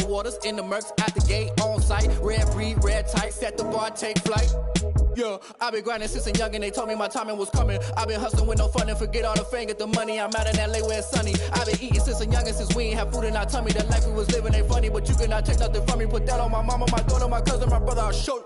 the waters, in the Mercs, at the gate, on site. Red breed, red tight, set the bar, take flight. Yeah, I been grinding since a young and they told me my timing was coming. I been hustling with no fun and forget all the fame, get the money. I'm out in LA where it's sunny. I been eating since a young and since we ain't have food in our tummy. The life we was living ain't funny, but you cannot take nothing from me. Put that on my mama, my daughter, my cousin, my brother, I'll show you.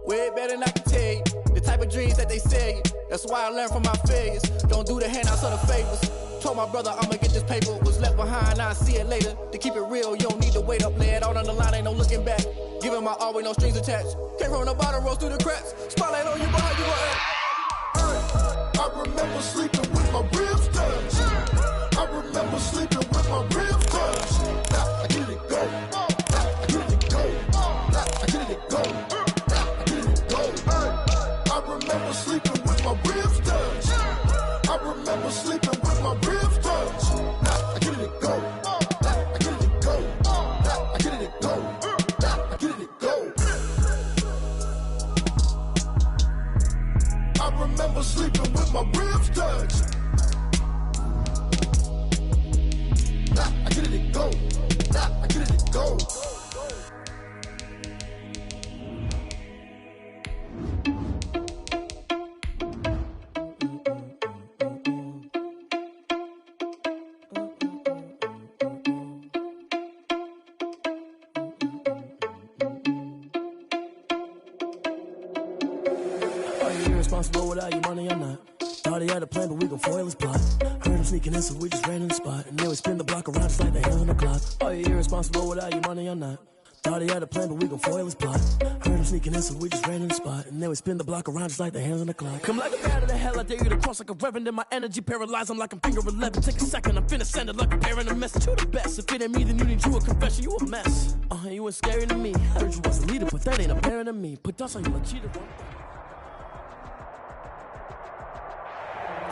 Way better than I can tell you. The type of dreams that they sell you. That's why I learned from my failures. Don't do the handouts or the favors. Told my brother I'ma get this paper. Was left behind, I'll see it later. To keep it real, you don't need to wait up. Lay it out on the line, ain't no looking back. Giving my all with no strings attached. Came from the bottom, rose through the cracks. Spotlight on you, boy, you gon' act. I remember sleeping with my ribs touched. I remember sleeping with my ribs touched. I get it go. I get it go. I get it go. I get it go. I remember sleeping with my ribs touched. I remember sleeping with my ribs touched. I get it go. I get it go. I get it go. I get it go. I remember sleeping with my ribs touched. I get it go. I get it go. Irresponsible without your money or not. Thought he had a plan, but we gon' foil his plot. Heard him sneaking in, so we just ran in the spot. And then we spin the block around just like the hands on the clock. Are you irresponsible without your money or not? Thought he had a plan, but we gon' foil his plot. Heard him sneaking in, so we just ran in the spot. And then we spin the block around just like the hands on the clock. Come like a bat of the hell, I dare you to cross like a reverend. In my energy paralyzed, I'm like I'm finger 11. Take a second, I'm finna send it like a parent a message to the best. If it ain't me, then you need you a confession, you a mess. You ain't scary to me. Heard you was a leader, but that ain't apparent to me. Put dust on you like cheater.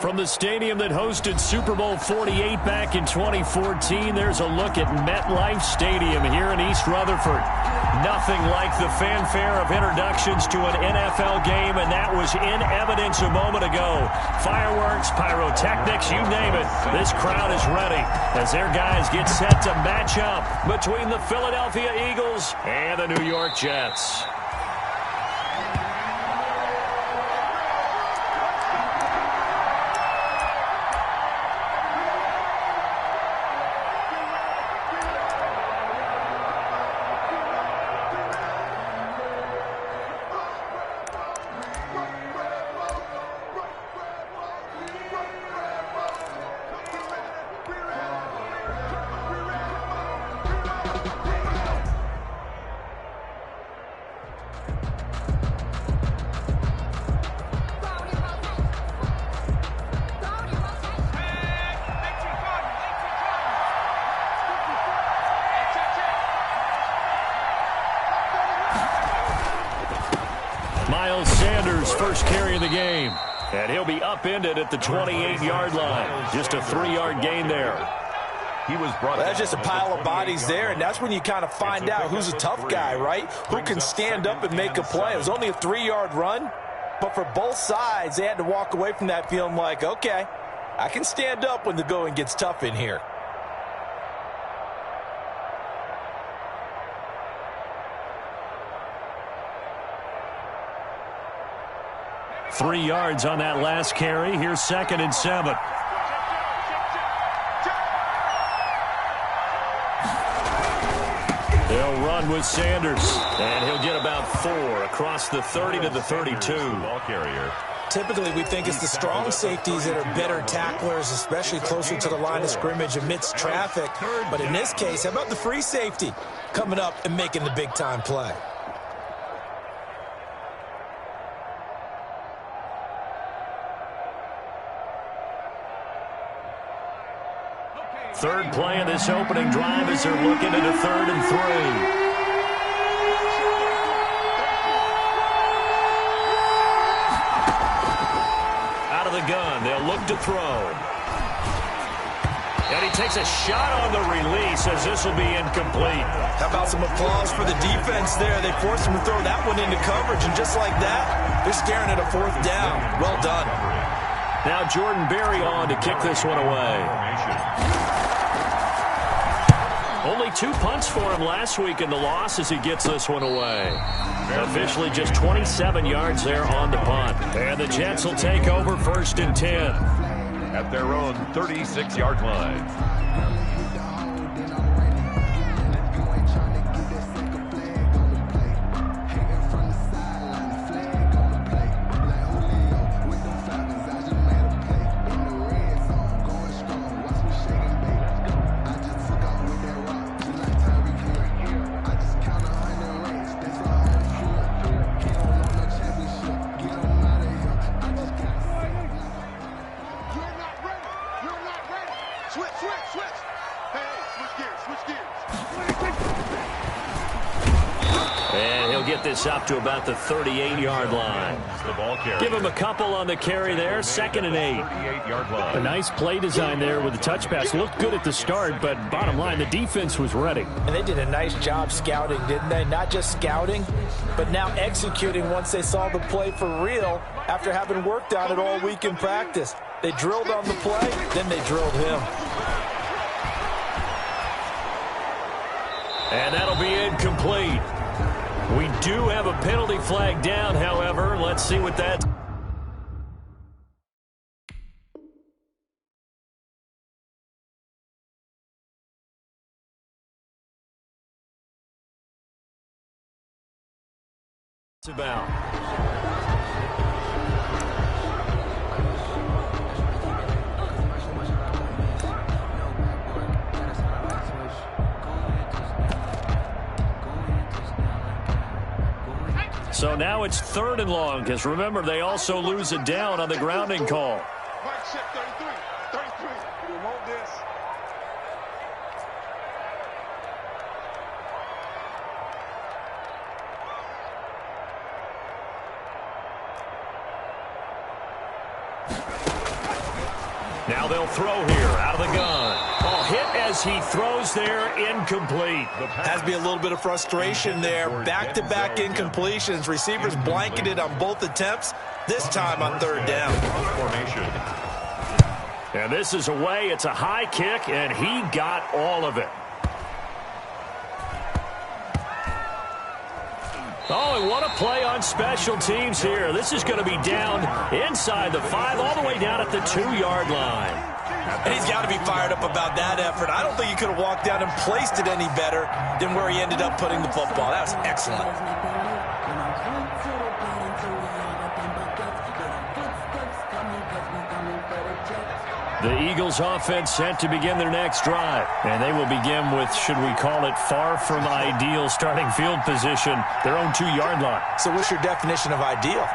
From the stadium that hosted Super Bowl 48 back in 2014, there's a look at MetLife Stadium here in East Rutherford. Nothing like the fanfare of introductions to an NFL game, and that was in evidence a moment ago. Fireworks, pyrotechnics, you name it. This crowd is ready as their guys get set to match up between the Philadelphia Eagles and the New York Jets. First carry of the game, and he'll be upended at the 28-yard line. Just a 3-yard gain there. That's just a pile of bodies there, and that's when you kind of find out who's a tough guy, right? Who can stand up and make a play. It was only a 3-yard run, but for both sides, they had to walk away from that feeling like, okay, I can stand up when the going gets tough in here. Three yards on that last carry. Here's 2nd and 7. They'll run with Sanders, and he'll get about 4 across the 30 to the 32. Ball carrier. Typically, we think it's the strong safeties that are better tacklers, especially closer to the line of scrimmage amidst traffic. But in this case, how about the free safety coming up and making the big-time play? Third play of this opening drive as they're looking at a 3rd and 3. Out of the gun, they'll look to throw. And he takes a shot on the release as this will be incomplete. How about some applause for the defense there? They forced him to throw that one into coverage, and just like that, they're staring at a 4th down. Well done. Now Jordan Berry on to kick this one away. Only 2 punts for him last week in the loss as he gets this one away. Officially just 27 yards there on the punt. And the Jets will take over 1st and 10. At their own 36-yard line. This up to about the 38-yard line. Give him a couple on the carry there. 2nd and 8. A nice play design there with the touch pass. Looked good at the start, but bottom line, the defense was ready. And they did a nice job scouting, didn't they? Not just scouting, but now executing once they saw the play for real after having worked on it all week in practice. They drilled on the play, then they drilled him. And that'll be incomplete. We do have a penalty flag down, however. Let's see what that's about. So now it's 3rd and long, because remember, they also lose it down on the grounding call. Mike check 33. 33. We want this. Now they'll throw here out of the gun. Oh, hit as he throws there, incomplete. Has to be a little bit of frustration there. Back-to-back incompletions. Receivers blanketed on both attempts, this time on 3rd down. And this is away. It's a high kick, and he got all of it. Oh, and what a play on special teams here. This is going to be down inside the 5, all the way down at the 2-yard line. And he's got to be fired up about that effort. I don't think he could have walked down and placed it any better than where he ended up putting the football. That was excellent. The Eagles offense set to begin their next drive. And they will begin with, should we call it, far from ideal starting field position, their own 2-yard line. So what's your definition of ideal?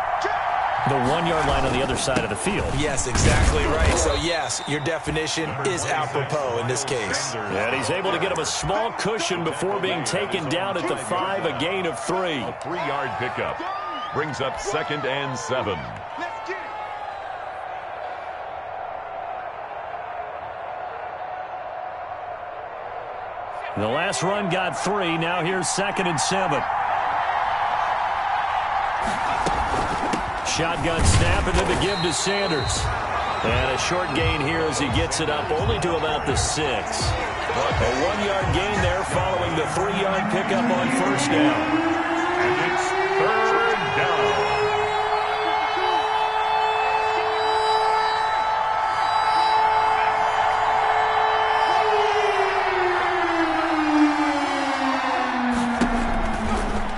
The 1-yard line on the other side of the field. Yes, exactly right. So, yes, your definition is apropos in this case. And he's able to get him a small cushion before being taken down at the 5, a gain of 3. A 3-yard pickup brings up 2nd and 7. The last run got 3. Now here's 2nd and 7. Shotgun snap, and then the give to Sanders. And a short gain here as he gets it up only to about the 6. A 1-yard gain there following the 3-yard pickup on 1st down. And it's 3rd down.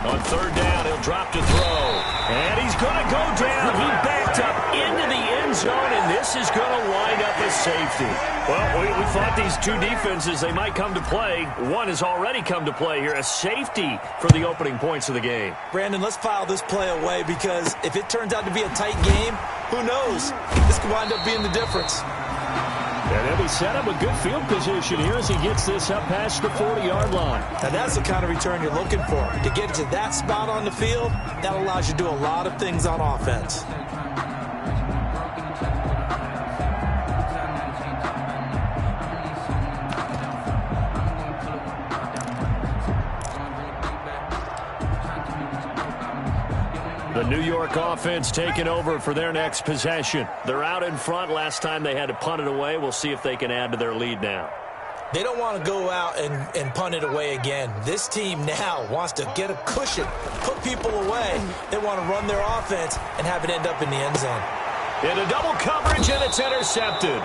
On 3rd down, he'll drop to throw. And he's going to go down. He backed up into the end zone, and this is going to wind up as safety. Well, we thought these two defenses, they might come to play. One has already come to play here, a safety for the opening points of the game. Brandon, let's file this play away because if it turns out to be a tight game, who knows? This could wind up being the difference. And he'll be set up a good field position here as he gets this up past the 40-yard line. Now that's the kind of return you're looking for. To get to that spot on the field, that allows you to do a lot of things on offense. The New York offense taking over for their next possession. They're out in front. Last time they had to punt it away. We'll see if they can add to their lead now. They don't want to go out and punt it away again. This team now wants to get a cushion, put people away. They want to run their offense and have it end up in the end zone. In a double coverage, and it's intercepted.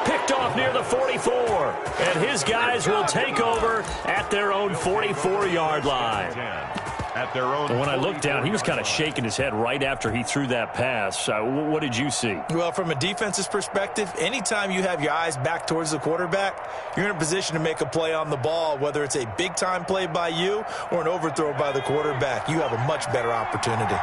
Picked off near the 44. And his guys will take over at their own 44-yard line. At their own. And when I looked down, he was kind of shaking his head right after he threw that pass. What did you see? Well, from a defense's perspective, anytime you have your eyes back towards the quarterback, you're in a position to make a play on the ball, whether it's a big-time play by you or an overthrow by the quarterback. You have a much better opportunity.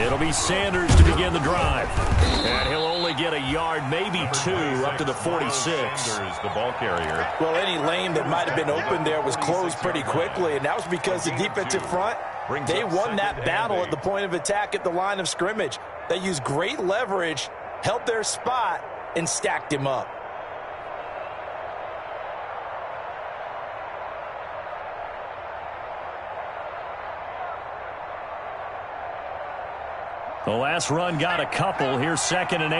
It'll be Sanders to begin the drive. And he'll only get a yard, maybe two, up to the 46. Sanders, the ball carrier. Well, any lane that might have been open there was closed pretty quickly, and that was because the defensive front, they won that battle at the point of attack at the line of scrimmage. They used great leverage, held their spot, and stacked him up. The last run got a couple. Here's 2nd and 8.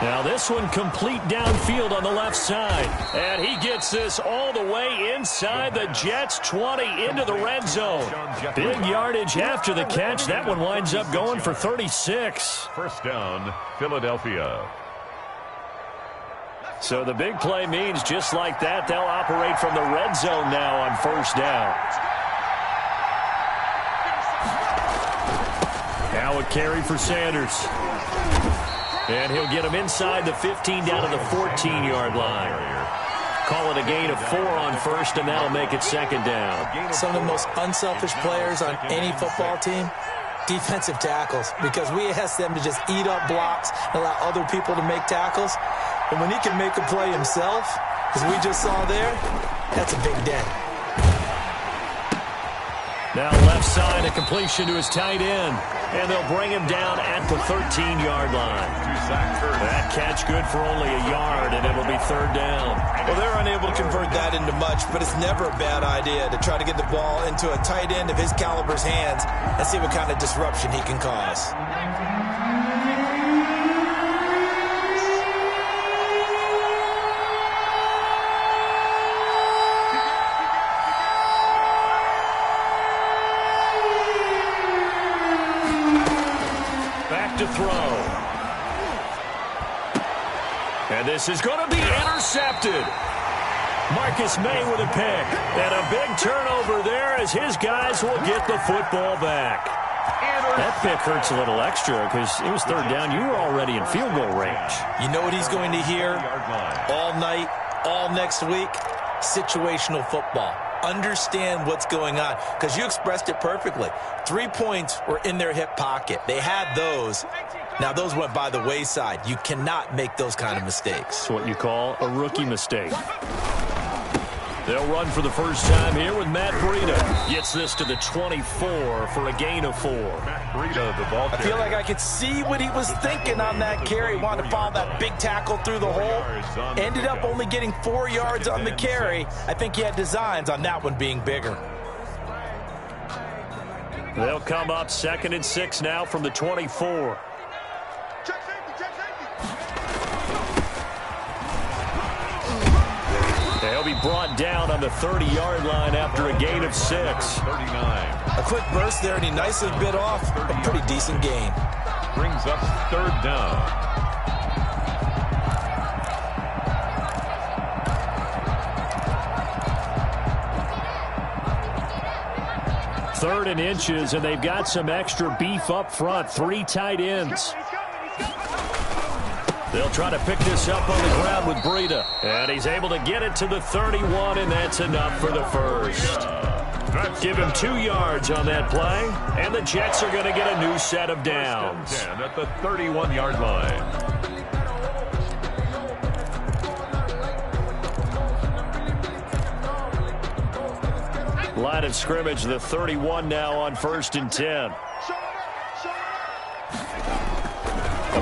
Now this one complete downfield on the left side. And he gets this all the way inside the Jets' 20 into the red zone. Big yardage after the catch. That one winds up going for 36. First down, Philadelphia. So the big play means just like that, they'll operate from the red zone now on first down. Now a carry for Sanders. And he'll get him inside the 15 down to the 14-yard line. Call it a gain of 4 on first, and that'll make it 2nd down. Some of the most unselfish players on any football team, defensive tackles, because we ask them to just eat up blocks and allow other people to make tackles. And when he can make a play himself, as we just saw there, that's a big day. Now left side, a completion to his tight end. And they'll bring him down at the 13-yard line. That catch good for only a yard, and it'll be 3rd down. Well, they're unable to convert that into much, but it's never a bad idea to try to get the ball into a tight end of his caliber's hands and see what kind of disruption he can cause. To throw. And this is going to be intercepted. Marcus May with a pick. And a big turnover there as his guys will get the football back. That pick hurts a little extra because it was 3rd down. You were already in field goal range. You know what he's going to hear all night, all next week? Situational football. Understand what's going on, because you expressed it perfectly. 3 points were in their hip pocket. They had those. Now, those went by the wayside. You cannot make those kind of mistakes. It's what you call a rookie mistake. They'll run for the first time here with Matt Breida. Gets this to the 24 for a gain of 4. Matt Breida, the ball carrier. I feel like I could see what he was thinking on that carry. Wanted to follow that big tackle through the hole. Ended up only getting 4 yards on the carry. I think he had designs on that one being bigger. They'll come up 2nd and 6 now from the 24. They'll be brought down on the 30-yard line after a gain of 6. 39. A quick burst there, and he nicely bit off a pretty decent gain. Brings up 3rd down. Third and inches, and they've got some extra beef up front. 3 tight ends. They'll try to pick this up on the ground with Breida. And he's able to get it to the 31, and that's enough for the first. Give him 2 yards on that play, and the Jets are going to get a new set of downs. 10 at the 31-yard line. Line of scrimmage, the 31 now on 1st and 10. A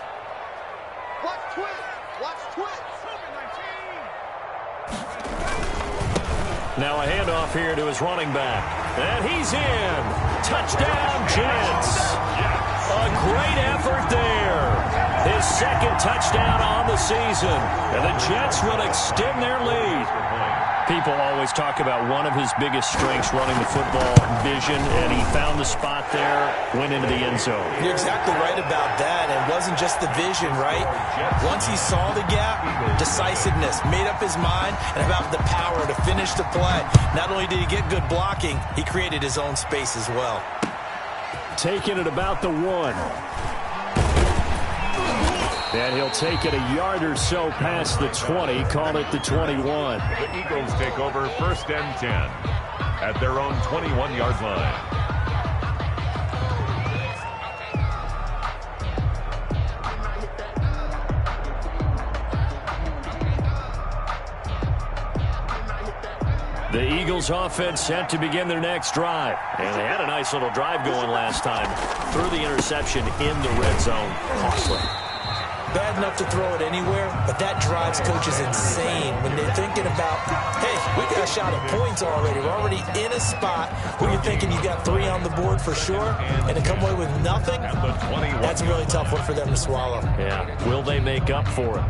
Now a handoff here to his running back. And he's in. Touchdown, Jets. A great effort there. His second touchdown on the season. And the Jets will extend their lead. People always talk about one of his biggest strengths, running the football, vision, and he found the spot there, went into the end zone. You're exactly right about that. It wasn't just the vision, right? Once he saw the gap, decisiveness, made up his mind, and about the power to finish the play. Not only did he get good blocking, he created his own space as well. Taking it about the 1. And he'll take it a yard or so past the 20, call it the 21. The Eagles take over 1st and 10 at their own 21-yard line. The Eagles offense set to begin their next drive. And they had a nice little drive going last time. Threw the interception in the red zone. Costly. Bad enough to throw it anywhere, but that drives coaches insane when they're thinking about, hey, we got a shot at points already. We're already in a spot where you're thinking you got 3 on the board for sure, and to come away with nothing, that's a really tough one for them to swallow. Yeah, will they make up for it?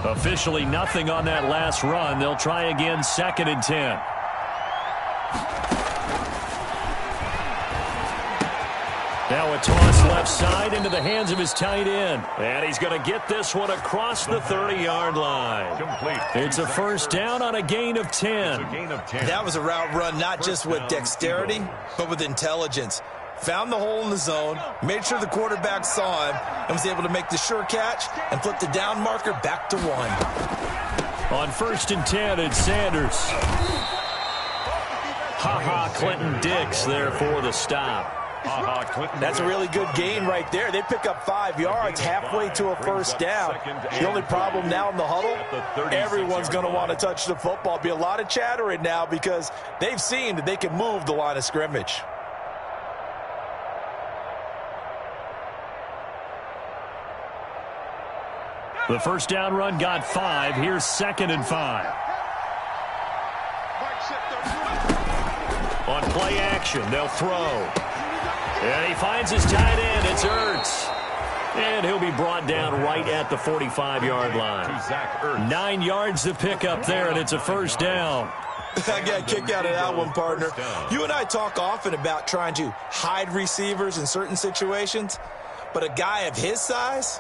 Officially nothing on that last run. They'll try again, 2nd and 10. Now a toss left side into the hands of his tight end. And he's going to get this one across the 30-yard line. Complete. It's a first down on a gain of 10. That was a route run not just with dexterity, but with intelligence. Found the hole in the zone, made sure the quarterback saw him, and was able to make the sure catch and flip the down marker back to 1. On 1st and 10, it's Sanders. Clinton Dix there for the stop. That's a really good gain right there. They pick up 5 yards halfway to a first down. The only problem now in the huddle, everyone's going to want to touch the football. Be a lot of chattering now because they've seen that they can move the line of scrimmage. The first down run got 5. Here's 2nd and 5. On play action, they'll throw. And he finds his tight end. It's Ertz. And he'll be brought down right at the 45-yard line. 9 yards to pick up there, and it's a first down. I got a kick out of that one, partner. You and I talk often about trying to hide receivers in certain situations, but a guy of his size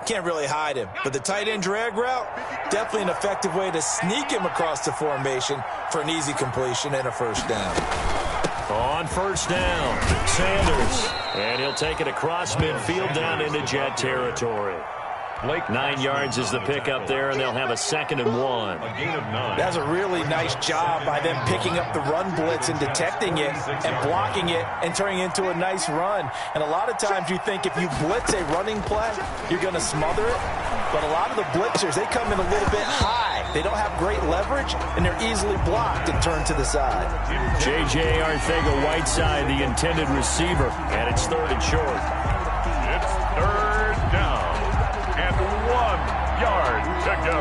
can't really hide him. But the tight end drag route, definitely an effective way to sneak him across the formation for an easy completion and a first down. On first down, Sanders. And he'll take it across midfield down into Jet territory. 9 yards is the pickup there, and they'll have a 2nd and 1. A gain of 9. That's a really nice job by them picking up the run blitz and detecting it and blocking it and turning it into a nice run. And a lot of times you think if you blitz a running play, you're going to smother it. But a lot of the blitzers, they come in a little bit high. They don't have great leverage, and they're easily blocked and turned to the side. J.J. Arcega-Whiteside, the intended receiver, and it's 3rd and short. It's 3rd down. And 1 yard to go.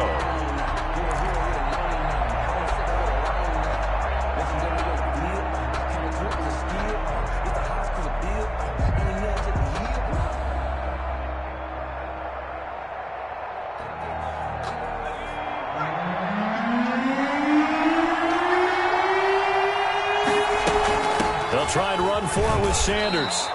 They'll try and run for it with Sanders.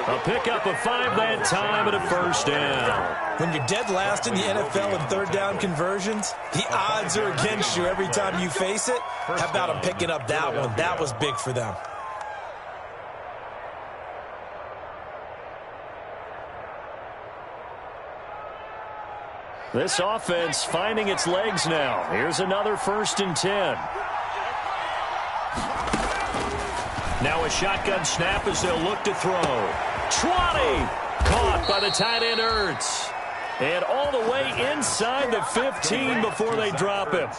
A pickup of 5 that time and a first down. When you're dead last in the NFL in 3rd down conversions, the odds are against you every time you face it. How about them picking up that one? That was big for them. This offense finding its legs now. Here's another 1st and 10. Now a shotgun snap as they'll look to throw. 20! Caught by the tight end Ertz. And all the way inside the 15 before they drop him.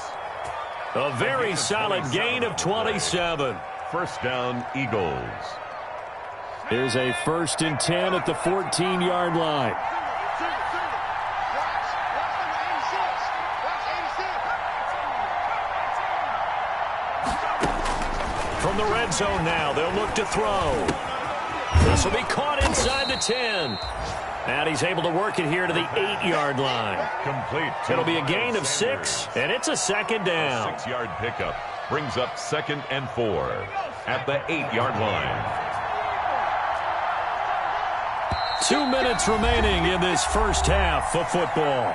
A very solid gain of 27. First down, Eagles. Here's a 1st and 10 at the 14-yard line. From the red zone now, they'll look to throw. This will be caught inside the 10. And he's able to work it here to the 8-yard line. Complete. It'll be a gain of 6, and it's a 2nd down. 6-yard pickup brings up 2nd and 4 at the 8-yard line. 2 minutes remaining in this first half of football.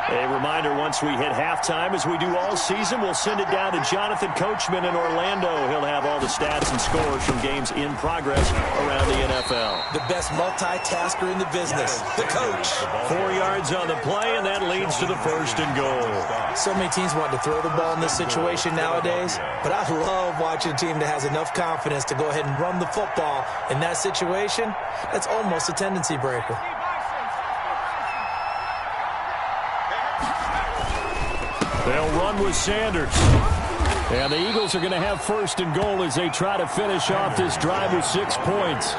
A reminder, once we hit halftime, as we do all season, we'll send it down to Jonathan Coachman in Orlando. He'll have all the stats and scores from games in progress around the NFL. The best multitasker in the business, the coach. 4 yards on the play, and that leads to the 1st and goal. So many teams want to throw the ball in this situation nowadays, but I love watching a team that has enough confidence to go ahead and run the football. In that situation, that's almost a tendency breaker. They'll run with Sanders. And the Eagles are going to have 1st and goal as they try to finish off this drive with 6 points.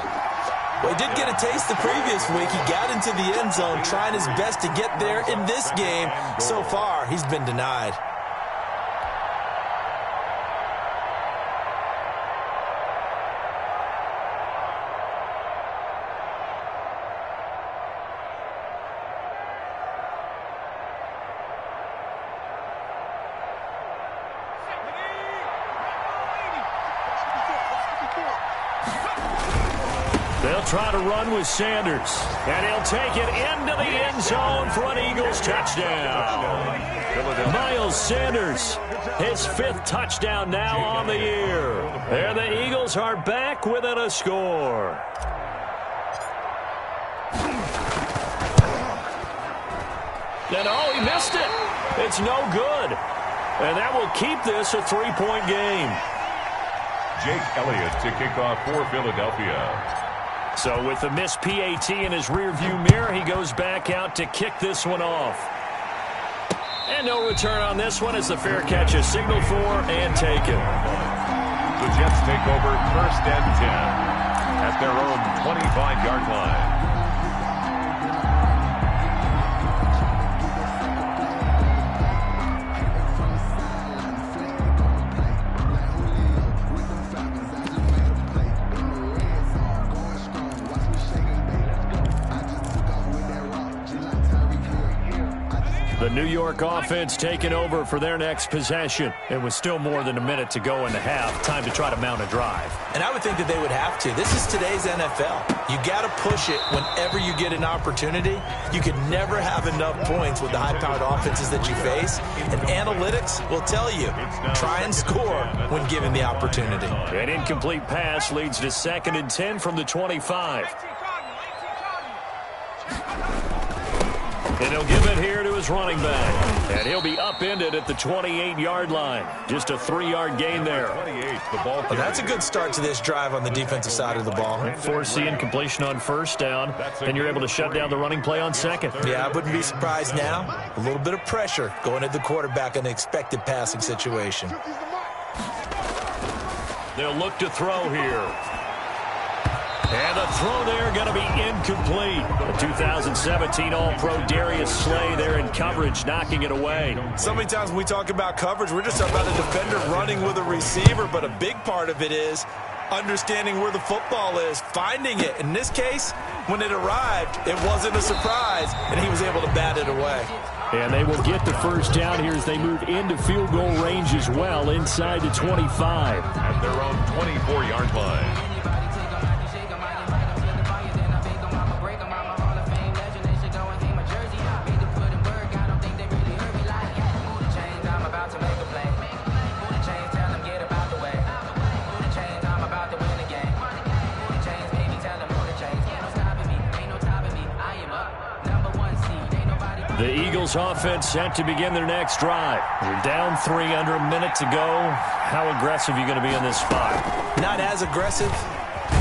Well, he did get a taste the previous week. He got into the end zone trying his best to get there in this game. So far, he's been denied. They'll try to run with Sanders, and he'll take it into the end zone for an Eagles touchdown. Miles Sanders, his 5th touchdown now on the year. And the Eagles are back within a score. And oh, he missed it. It's no good. And that will keep this a 3-point game. Jake Elliott to kick off for Philadelphia. So with the missed PAT in his rearview mirror, he goes back out to kick this one off. And no return on this one as the fair catch is signaled for and taken. The Jets take over 1st and 10 at their own 25-yard line. The New York offense taking over for their next possession. And with still more than a minute to go in the half, time to try to mount a drive. And I would think that they would have to. This is today's NFL. You got to push it whenever you get an opportunity. You can never have enough points with the high-powered offenses that you face. And analytics will tell you, try and score when given the opportunity. An incomplete pass leads to 2nd and 10 from the 25. And he'll give it here to his running back. And he'll be upended at the 28-yard line. Just a 3-yard gain there. Well, that's a good start to this drive on the defensive side of the ball. Force the incompletion on 1st down, and you're able to shut down the running play on 2nd. Yeah, I wouldn't be surprised now. A little bit of pressure going at the quarterback in an expected passing situation. They'll look to throw here. And the throw there going to be incomplete. The 2017 All-Pro Darius Slay there in coverage, knocking it away. So many times when we talk about coverage, we're just talking about a defender running with a receiver, but a big part of it is understanding where the football is, finding it. In this case, when it arrived, it wasn't a surprise, and he was able to bat it away. And they will get the 1st down here as they move into field goal range as well, inside the 25. At their own 24-yard line. The Eagles offense set to begin their next drive. We're down 3, under a minute to go. How aggressive are you going to be in this spot? Not as aggressive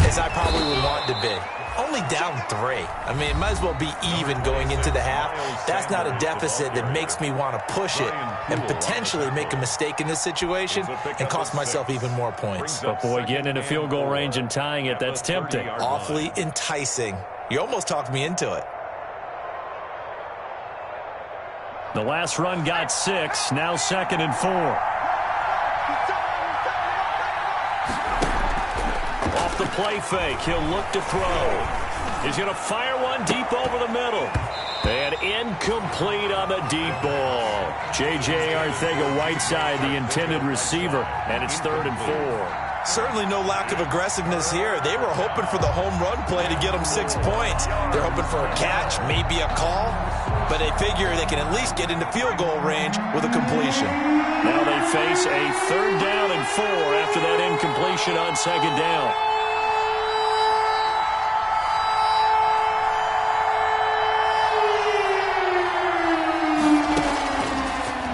as I probably would want to be. Only down 3. I mean, it might as well be even going into the half. That's not a deficit that makes me want to push it and potentially make a mistake in this situation and cost myself even more points. But boy, getting into field goal range and tying it, that's tempting. Awfully enticing. You almost talked me into it. The last run got 6, now 2nd and 4. Off the play fake, he'll look to throw. He's going to fire one deep over the middle. And incomplete on the deep ball. J.J. Arcega-Whiteside, the intended receiver, and it's 3rd and 4. Certainly no lack of aggressiveness here. They were hoping for the home run play to get them 6 points. They're hoping for a catch, maybe a call, but they figure they can at least get into field goal range with a completion. Now they face a 3rd down and 4 after that incompletion on 2nd down.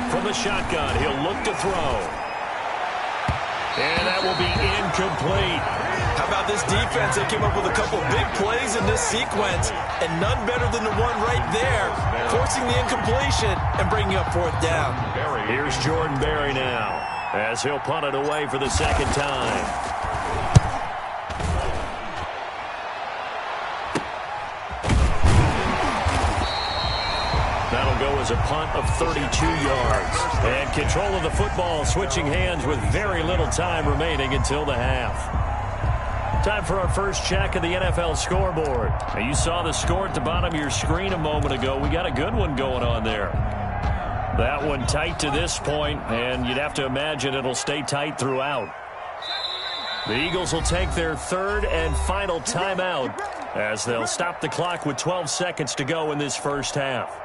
From the shotgun, he'll look to throw. And that will be incomplete. How about this defense? They came up with a couple big plays in this sequence, and none better than the one right there, forcing the incompletion and bringing up 4th down. Here's Jordan Berry now, as he'll punt it away for the 2nd time. That'll go as a punt of 32 yards. And control of the football switching hands with very little time remaining until the half. Time for our first check of the NFL scoreboard. Now, you saw the score at the bottom of your screen a moment ago. We got a good one going on there. That one tight to this point, and you'd have to imagine it'll stay tight throughout. The Eagles will take their 3rd and final timeout as they'll stop the clock with 12 seconds to go in this first half.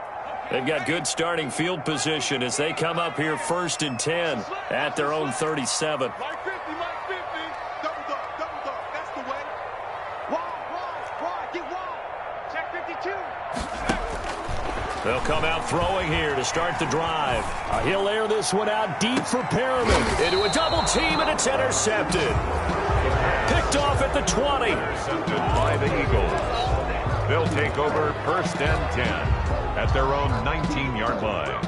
They've got good starting field position as they come up here 1st and 10 at their own 37. They'll come out throwing here to start the drive. He'll air this one out deep for Perriman. Into a double team, and it's intercepted. Picked off at the 20. Intercepted by the Eagles. They'll take over 1st and 10 at their own 19-yard line.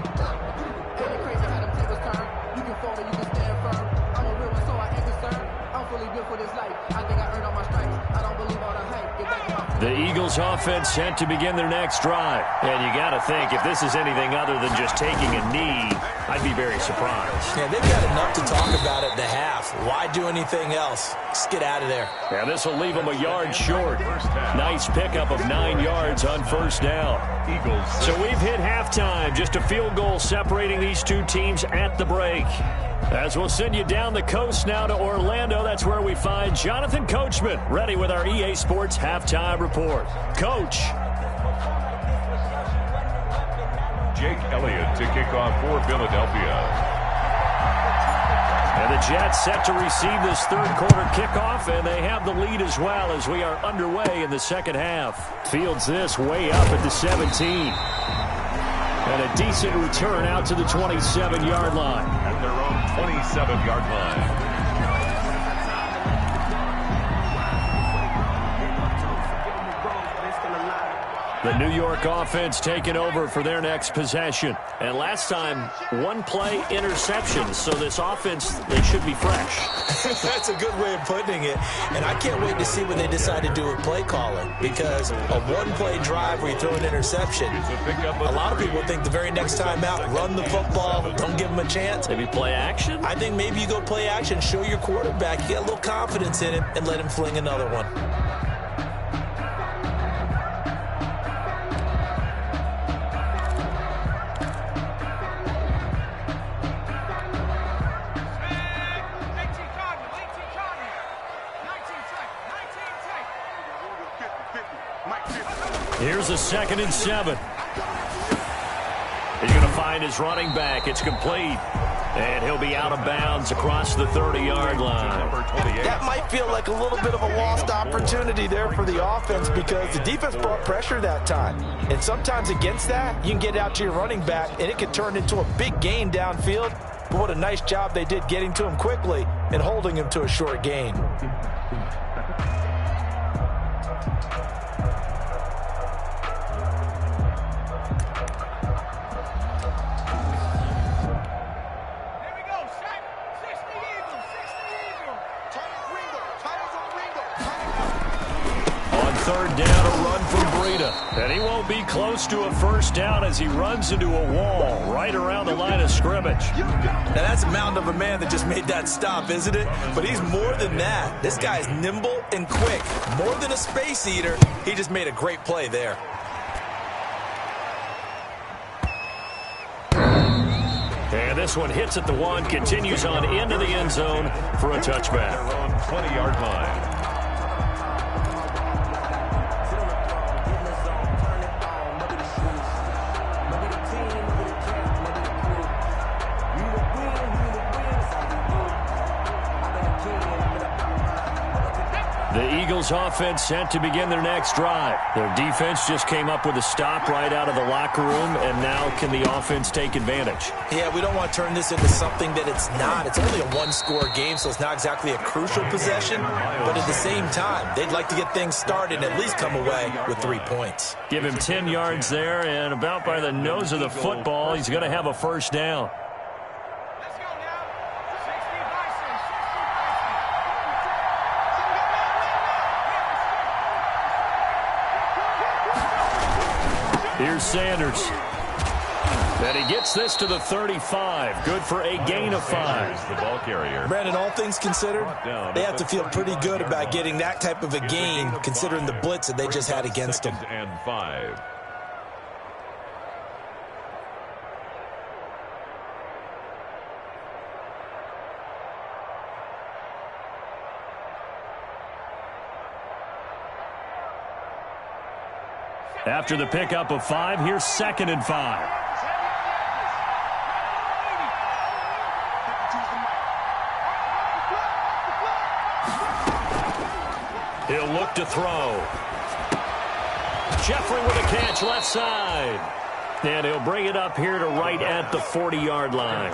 The Eagles offense set to begin their next drive. And you got to think, if this is anything other than just taking a knee, I'd be very surprised. Yeah, they've got enough to talk about at the half. Why do anything else? Just get out of there. Yeah, this will leave them a yard short. Nice pickup of 9 yards on 1st down. Eagles. So we've hit halftime. Just a field goal separating these two teams at the break. As we'll send you down the coast now to Orlando, that's where we find Jonathan Coachman, ready with our EA Sports halftime report. Coach. Jake Elliott to kick off for Philadelphia. And the Jets set to receive this 3rd quarter kickoff, and they have the lead as well as we are underway in the 2nd half. Fields this way up at the 17. And a decent return out to the 27-yard line. At their own 27-yard line. The New York offense taking over for their next possession. And last time, 1-play interception. So this offense, they should be fresh. That's a good way of putting it. And I can't wait to see what they decide to do with play calling. Because a 1-play drive where you throw an interception, a lot of people think the very next time out, run the football, don't give them a chance. Maybe play action? I think maybe you go play action, show your quarterback, get a little confidence in him, and let him fling another one. Here's a 2nd and 7. He's going to find his running back. It's complete. And he'll be out of bounds across the 30-yard line. That might feel like a little bit of a lost opportunity there for the offense because the defense brought pressure that time. And sometimes against that, you can get out to your running back, and it can turn into a big gain downfield. But what a nice job they did getting to him quickly and holding him to a short gain. Third down, a run from Breida. And he won't be close to a first down as he runs into a wall right around the line of scrimmage. Now that's a mountain of a man that just made that stop, isn't it? But he's more than that. This guy is nimble and quick. More than a space eater, he just made a great play there. And this one hits at the 1, continues on into the end zone for a touchback. Their own 20-yard line. The Eagles offense set to begin their next drive. Their defense just came up with a stop right out of the locker room, and now can the offense take advantage? Yeah, we don't want to turn this into something that it's not. It's only a one-score game, so it's not exactly a crucial possession. But at the same time, they'd like to get things started and at least come away with 3 points. Give him 10 yards there, and about by the nose of the football, he's going to have a first down. Here's Sanders. And he gets this to the 35. Good for a gain of 5. The ball carrier. Brandon, all things considered, they have to feel pretty good about getting that type of a gain, considering the blitz that they just had against them. 2nd and 5. After the pickup of 5, here's 2nd and 5. He'll look to throw. Jeffrey with a catch left side. And he'll bring it up here to right at the 40-yard line.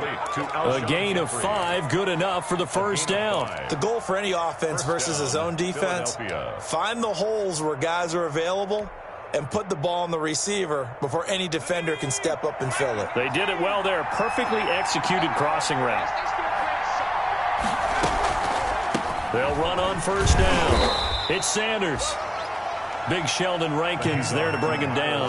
A gain of 5, good enough for the first down. The goal for any offense versus his own defense, find the holes where guys are available and put the ball on the receiver before any defender can step up and fill it. They did it well there. Perfectly executed crossing route. They'll run on first down. It's Sanders. Big Sheldon Rankins there to bring him down.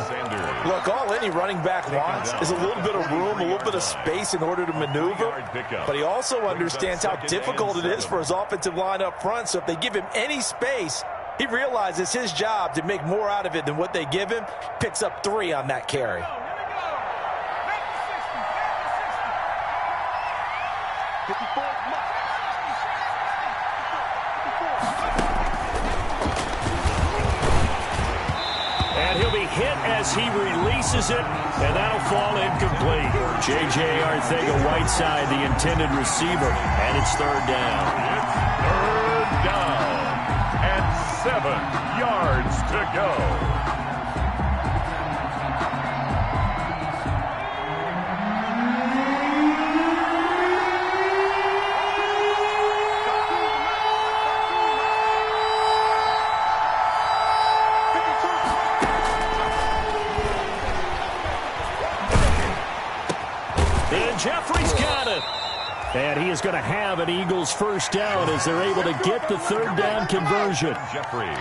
Look, all any running back wants is a little bit of room, a little bit of space in order to maneuver. But he also understands how difficult it is for his offensive line up front. So if they give him any space, he realizes his job to make more out of it than what they give him. Picks up 3 on that carry. And he'll be hit as he releases it, and that'll fall incomplete. J.J. Arcega-Whiteside, the intended receiver, and it's 3rd down. It's 3rd down. And 7 yards to go. And Jeffrey's got it. And he is going to have an Eagles first down as they're able to get the 3rd down conversion. Jeffrey.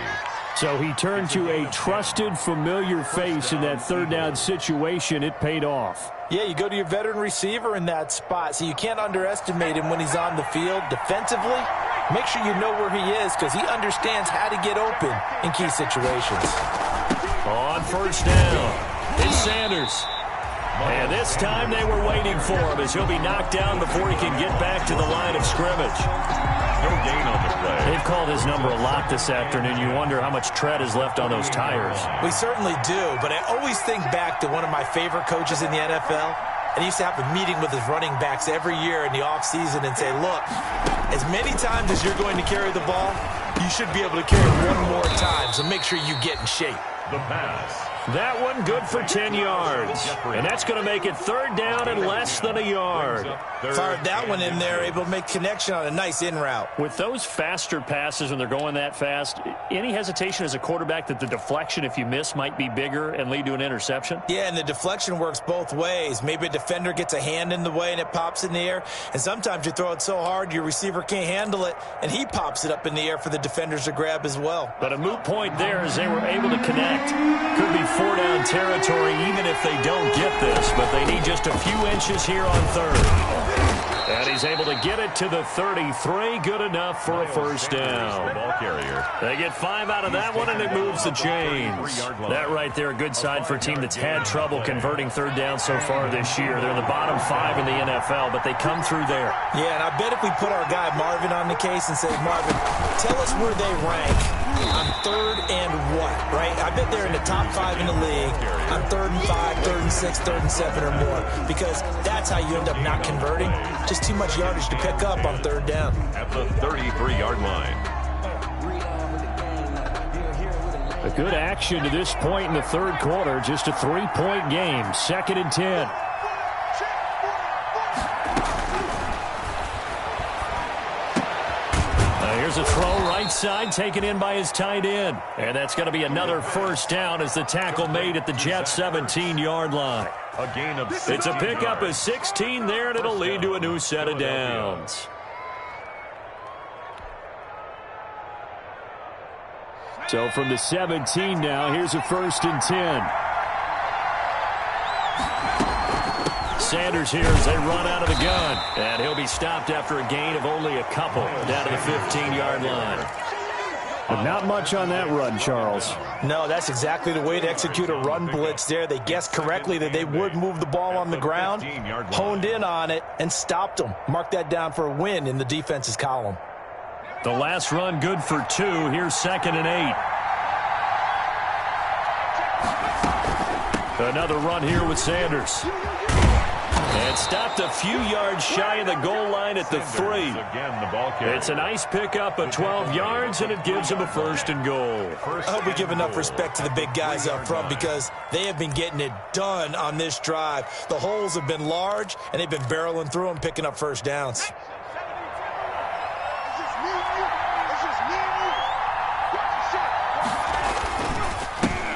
So he turned to a trusted, familiar face in that 3rd down situation. It paid off. Yeah, you go to your veteran receiver in that spot, so you can't underestimate him when he's on the field. Defensively, make sure you know where he is because he understands how to get open in key situations. On first down, it's Sanders. And this time they were waiting for him as he'll be knocked down before he can get back to the line of scrimmage. No gain on the play. They've called his number a lot this afternoon. You wonder how much tread is left on those tires. We certainly do, but I always think back to one of my favorite coaches in the NFL. And he used to have a meeting with his running backs every year in the offseason and say, look, as many times as you're going to carry the ball, you should be able to carry it one more time, so make sure you get in shape. The pass. That one good for 10 yards. And that's going to make it 3rd down and less than a yard. Fired that one in there, able to make connection on a nice in route. With those faster passes when they're going that fast, any hesitation as a quarterback that the deflection, if you miss, might be bigger and lead to an interception? Yeah, and the deflection works both ways. Maybe a defender gets a hand in the way and it pops in the air. And sometimes you throw it so hard your receiver can't handle it, and he pops it up in the air for the defenders to grab as well. But a moot point there as they were able to connect. Could be 4-down territory even if they don't get this, but they need just a few inches here on 3rd. And he's able to get it to the 33. Good enough for a 1st down. Ball carrier. They get 5 out of that one, and it moves the chains. That right there, a good sign for a team that's had trouble converting 3rd down so far this year. They're in the bottom 5 in the NFL, but they come through there. Yeah, and I bet if we put our guy Marvin on the case and say, Marvin, tell us where they rank on 3rd and what, right? I bet they're in the top 5 in the league on 3rd and 5, 3rd and 6, 3rd and 7 or more, because that's how you end up not converting. Just too much yardage to pick up on 3rd down. At the 33-yard line. A good action to this point in the 3rd quarter. Just a 3-point game. 2nd and 10. Here's a throw right side, taken in by his tight end. And that's going to be another 1st down as the tackle made at the Jets' 17-yard line. A gain of 16 It's a pickup of yards. 16 there, and it'll lead to a new set of downs. So from the 17 now, here's a 1st and 10. Sanders here as they run out of the gun. And he'll be stopped after a gain of only a couple down to the 15-yard line. But not much on that run, Charles. No, that's exactly the way to execute a run blitz there. They guessed correctly that they would move the ball on the ground, honed in on it, and stopped them. Mark that down for a win in the defense's column. The last run good for 2. Here's 2nd and 8. Another run here with Sanders. And stopped a few yards shy of the goal line at the 3. Again, the ball carrier. It's a nice pickup of 12 yards, and it gives them a 1st and goal. I hope we give enough respect to the big guys up front because they have been getting it done on this drive. The holes have been large, and they've been barreling through them, picking up 1st downs.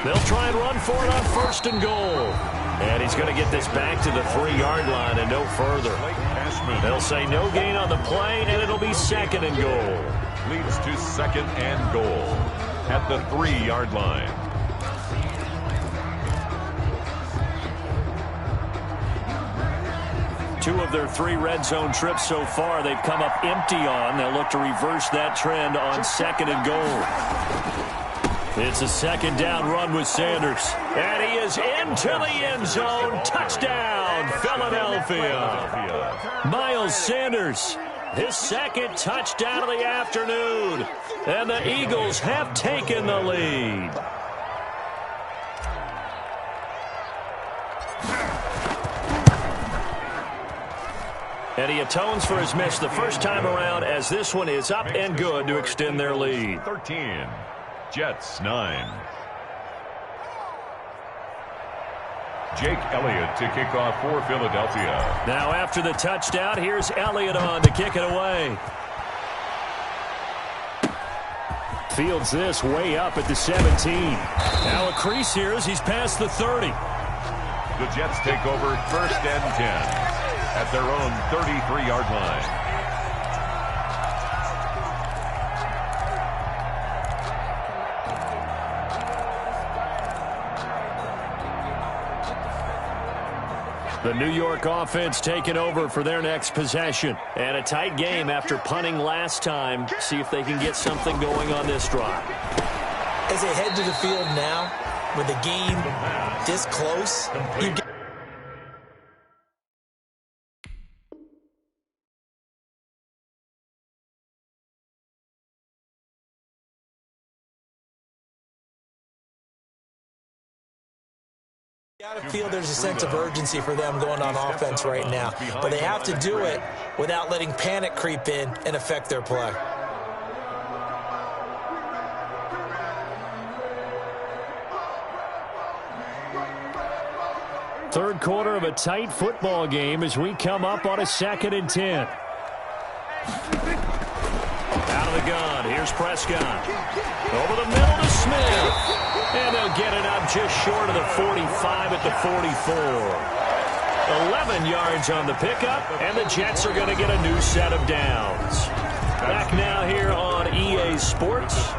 They'll try and run for it on 1st and goal. And he's going to get this back to the 3-yard line and no further. They'll say no gain on the play, and it'll be 2nd and goal. Leads to 2nd and goal at the 3-yard line. Two of their 3 red zone trips so far they've come up empty on. They'll look to reverse that trend on 2nd and goal. It's a 2nd down run with Sanders. And he is into the end zone. Touchdown, Philadelphia. Miles Sanders, his 2nd touchdown of the afternoon. And the Eagles have taken the lead. And he atones for his miss the first time around as this one is up and good to extend their lead. 13. Jets 9. Jake Elliott to kick off for Philadelphia. Now after the touchdown, here's Elliott on to kick it away. Fields this way up at the 17. Now a crease here as he's past the 30. The Jets take over 1st and 10 at their own 33-yard line. The New York offense taking over for their next possession. And a tight game after punting last time. See if they can get something going on this drive. As they head to the field now, with the game this close, you get gotta feel there's a sense of urgency for them going on offense right now. But they have to do it without letting panic creep in and affect their play. Third quarter of a tight football game as we come up on a 2nd and 10. Out of the gun, here's Prescott. Over the middle to Smith. And they'll get it up just short of the 45 at the 44. 11 yards on the pickup, and the Jets are going to get a new set of downs. Back now here on EA Sports.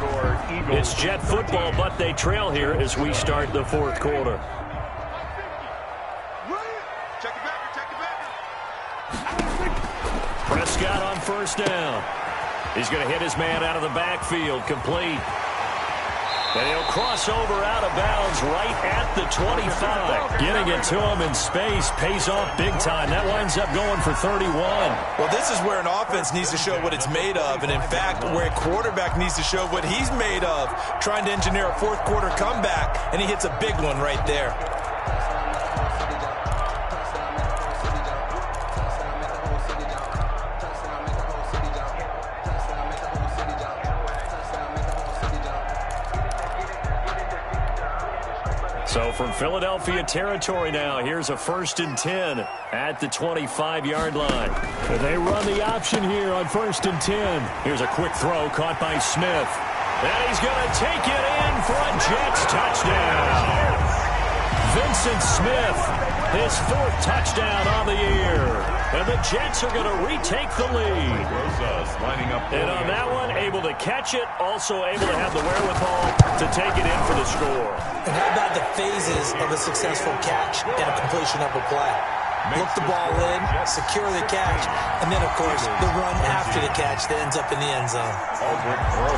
It's Jet football, but they trail here as we start the 4th quarter. Prescott on 1st down. He's going to hit his man out of the backfield, complete. And he'll cross over out of bounds right at the 25. Getting it to him in space pays off big time. That winds up going for 31. Well, this is where an offense needs to show what it's made of. And, in fact, where a quarterback needs to show what he's made of. Trying to engineer a 4th quarter comeback, and he hits a big one right there. So from Philadelphia territory now, here's a 1st and 10 at the 25-yard line. They run the option here on 1st and 10. Here's a quick throw caught by Smith. And he's going to take it in for a Jets touchdown. Vincent Smith, his 4th touchdown on the year. And the Jets are going to retake the lead. And on that one, able to catch it, also able to have the wherewithal to take it in for the score. And how about the phases of a successful catch and a completion of a play? Look the ball in, secure the catch, and then, of course, the run after the catch that ends up in the end zone.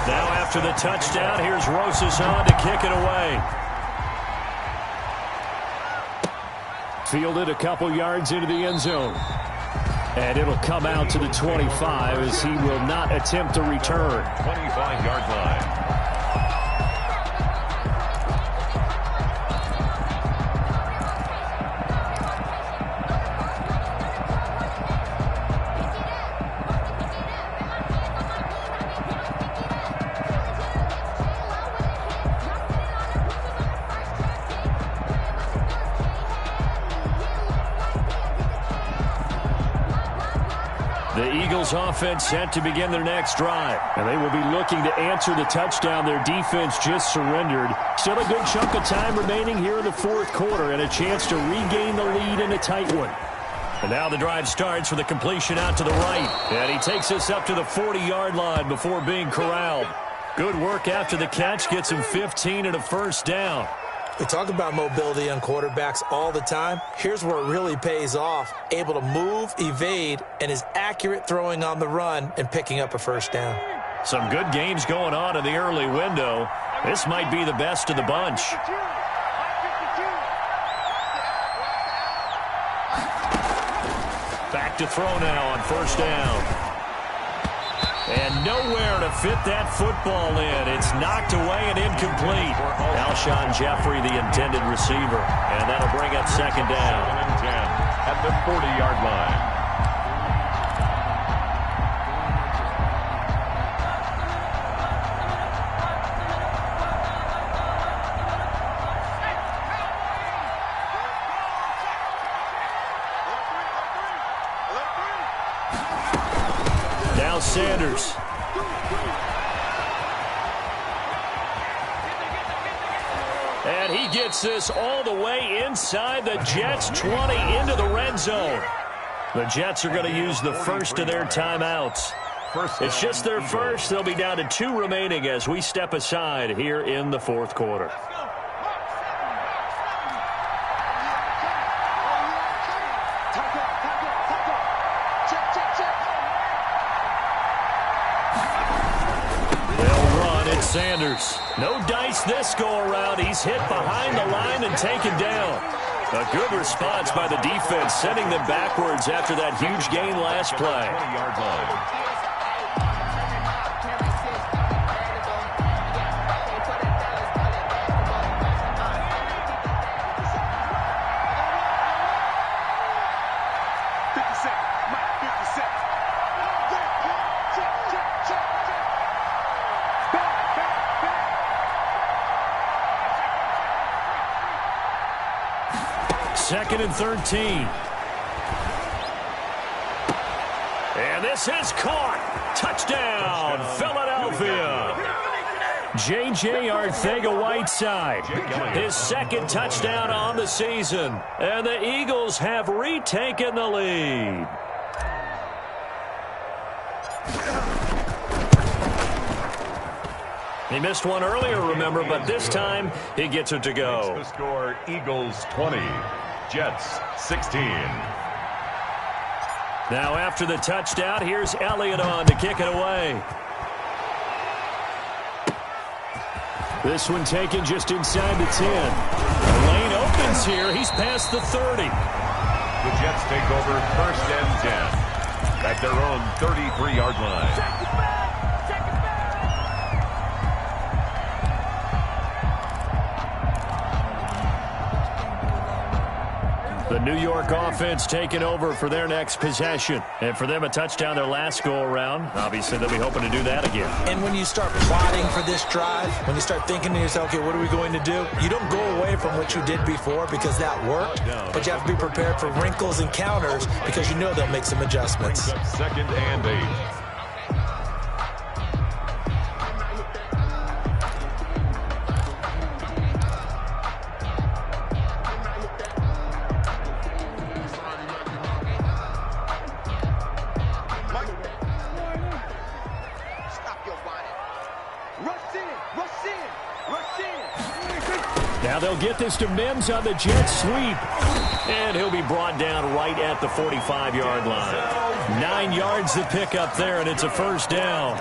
Now after the touchdown, here's Rosas on to kick it away. Fielded a couple yards into the end zone. And it'll come out to the 25 as he will not attempt to return. 25-yard line. Offense set to begin their next drive, and they will be looking to answer the touchdown their defense just surrendered. Still a good chunk of time remaining here in the 4th quarter and a chance to regain the lead in a tight one. And now the drive starts with a completion out to the right, and he takes us up to the 40-yard line before being corralled. Good work after the catch, gets him 15 and a 1st down. We talk about mobility on quarterbacks all the time. Here's where it really pays off. Able to move, evade, and is accurate throwing on the run and picking up a 1st down. Some good games going on in the early window. This might be the best of the bunch. Back to throw now on 1st down. And nowhere to fit that football in. It's knocked away and incomplete. Alshon Jeffrey, the intended receiver. And that'll bring up 2nd down. 10 at the 40-yard line. Sanders. And he gets this all the way inside the Jets' 20 into the red zone. The Jets are going to use the first of their timeouts. It's just their first. They'll be down to 2 remaining as we step aside here in the 4th quarter. Sanders. No dice this go-around. He's hit behind the line and taken down. A good response by the defense, sending them backwards after that huge gain last play. 20-yard line. 2nd and 13. And this is caught. Touchdown, Philadelphia. J.J. Arcega-Whiteside, his 2nd touchdown on the season. And the Eagles have retaken the lead. He missed one earlier, remember, but this time he gets it to go. The score, Eagles 20, Jets 16. Now after the touchdown, here's Elliott on to kick it away. This one taken just inside the 10. The lane opens here. He's past the 30. The Jets take over 1st and 10 at their own 33-yard line. The New York offense taking over for their next possession. And for them, a touchdown their last go-around. Obviously, they'll be hoping to do that again. And when you start plotting for this drive, when you start thinking to yourself, okay, what are we going to do? You don't go away from what you did before because that worked. But you have to be prepared for wrinkles and counters because you know they'll make some adjustments. 2nd and 8. Now they'll get this to Mims on the jet sweep. And he'll be brought down right at the 45-yard line. 9 yards to pick up there, and it's a 1st down.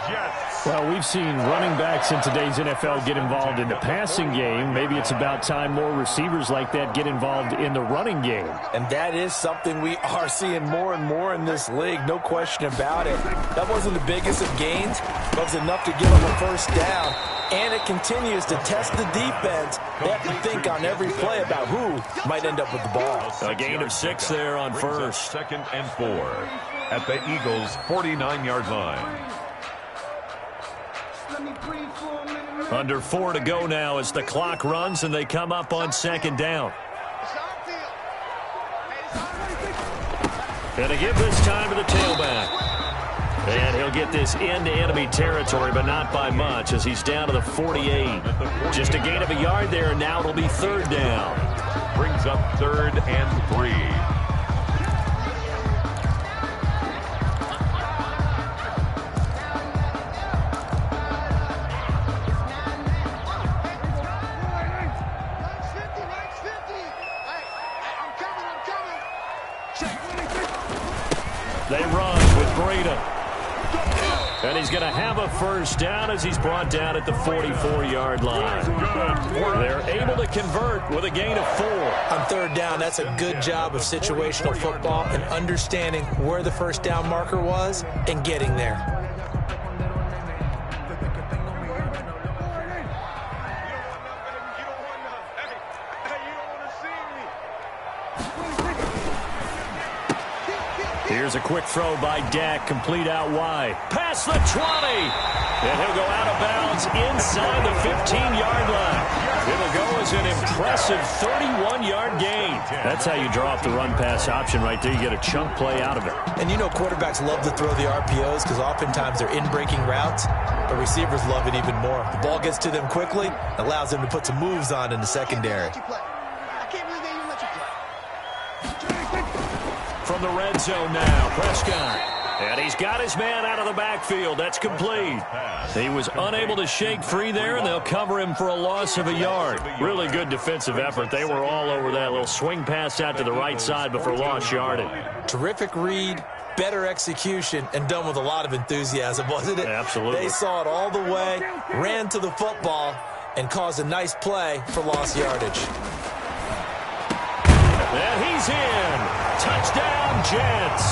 Well, we've seen running backs in today's NFL get involved in the passing game. Maybe it's about time more receivers like that get involved in the running game. And that is something we are seeing more and more in this league, no question about it. That wasn't the biggest of gains, but it was enough to give them a 1st down. And it continues to test the defense. They have to think on every play about who might end up with the ball. A gain of 6 there on 1st. 2nd and 4 at the Eagles' 49-yard line. Under 4 to go now as the clock runs and they come up on 2nd down. And to give this time to the tailback. And he'll get this into enemy territory, but not by much as he's down to the 48. Just a gain of a yard there, and now it'll be 3rd down. Brings up 3rd and 3. They run with Breda. And he's going to have a 1st down as he's brought down at the 44-yard line. They're able to convert with a gain of 4. On 3rd down, that's a good job of situational football and understanding where the 1st down marker was and getting there. Here's a quick throw by Dak, complete out wide. Past the 20. And he'll go out of bounds inside the 15-yard line. It'll go as an impressive 31-yard gain. That's how you draw up the run-pass option right there. You get a chunk play out of it. And you know quarterbacks love to throw the RPOs because oftentimes they're in-breaking routes, but receivers love it even more. The ball gets to them quickly, allows them to put some moves on in the secondary. From the red zone now, Prescott. And he's got his man out of the backfield. That's complete. He was unable to shake free there, and they'll cover him for a loss of a yard. Really good defensive effort. They were all over that little swing pass out to the right side before lost yardage. Terrific read, better execution, and done with a lot of enthusiasm, wasn't it? Absolutely. They saw it all the way, ran to the football, and caused a nice play for lost yardage. And he's in. Touchdown, Jets.